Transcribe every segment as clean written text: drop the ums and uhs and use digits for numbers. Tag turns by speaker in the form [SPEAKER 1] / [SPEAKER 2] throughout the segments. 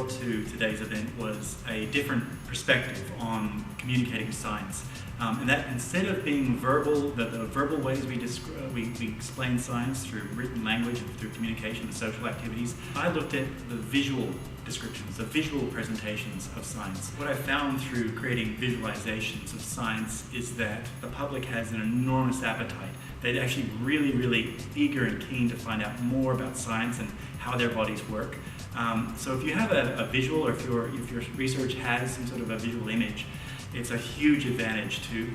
[SPEAKER 1] brought to today's event was a different perspective on communicating science. And that instead of being verbal, the verbal ways we explain science through written language and through communication and social activities, I looked at the visual descriptions, the visual presentations of science. What I found through creating visualizations of science is that the public has an enormous appetite. They're actually really eager and keen to find out more about science and how their bodies work. So if you have a visual, or if your research has some sort of a visual image, it's a huge advantage to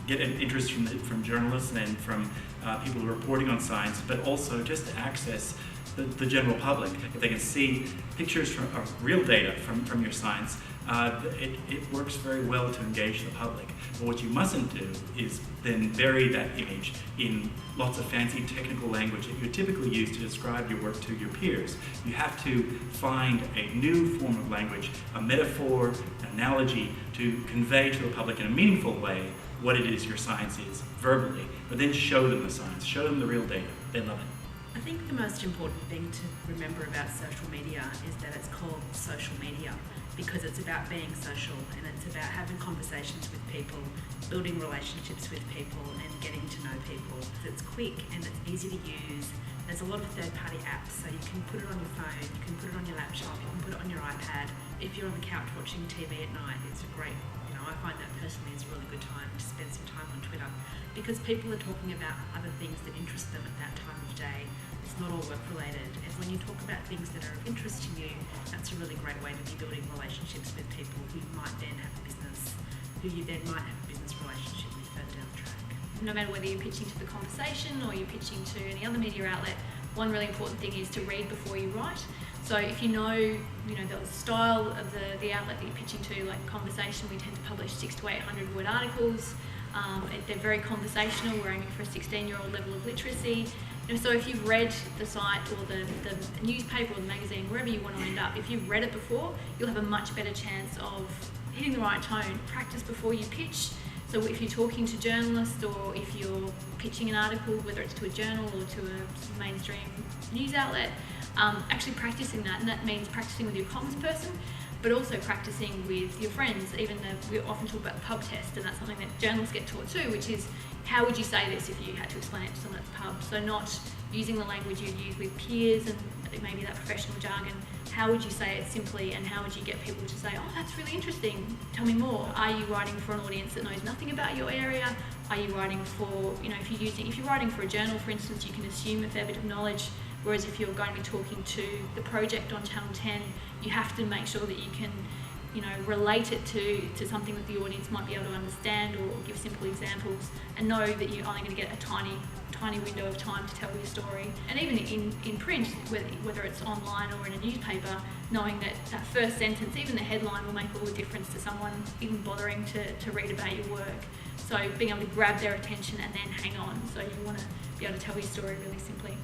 [SPEAKER 1] get an interest from journalists and from people who are reporting on science, but also just to access the general public. If they can see pictures of real data from your science, it works very well to engage the public. But what you mustn't do is then bury that image in lots of fancy technical language that you typically use to describe your work to your peers. You have to find a new form of language, a metaphor, an analogy, to convey to the public in a meaningful way what it is your science is, verbally, but then show them the science, show them the real data. They love it.
[SPEAKER 2] I think the most important thing to remember about social media is that it's called social media because it's about being social and it's about having conversations with people, building relationships with people and getting to know people. It's quick and it's easy to use. There's a lot of third-party apps, so you can put it on your phone, you can put it on your laptop, you can put it on your iPad. If you're on the couch watching TV at night, it's a great, I find that personally is a really good time to spend some time on Twitter because people are talking about other things that interest them at that time of day. It's not all work related, and when you talk about things that are of interest to you, that's a really great way to be building relationships with people who might then have a business, who you then might have a business relationship with further down the track. No matter whether you're pitching to the conversation or you're pitching to any other media outlet, one really important thing is to read before you write. So if you know the style of the outlet that you're pitching to, like conversation, we tend to publish 600 to 800 word articles. They're very conversational. We're aiming for a 16-year-old level of literacy. So if you've read the site or the newspaper or the magazine, wherever you want to end up, if you've read it before, you'll have a much better chance of hitting the right tone. Practice before you pitch. So if you're talking to journalists or if you're pitching an article, whether it's to a journal or to a mainstream news outlet, actually practicing that, and that means practicing with your comms person, but also practicing with your friends. Even though we often talk about the pub test, and that's something that journalists get taught too, which is how would you say this if you had to explain it to someone at the pub? So not using the language you'd use with peers and maybe that professional jargon. How would you say it simply, and how would you get people to say, oh, that's really interesting, tell me more? Are you writing for an audience that knows nothing about your area? Are you writing for, if you're writing for a journal, for instance, you can assume a fair bit of knowledge, whereas if you're going to be talking to the project on Channel 10, you have to make sure that you can relate it to something that the audience might be able to understand, or give simple examples, and know that you're only going to get a tiny window of time to tell your story. And even in print, whether it's online or in a newspaper, knowing that first sentence, even the headline, will make all the difference to someone even bothering to read about your work. So being able to grab their attention and then hang on. So you want to be able to tell your story really simply.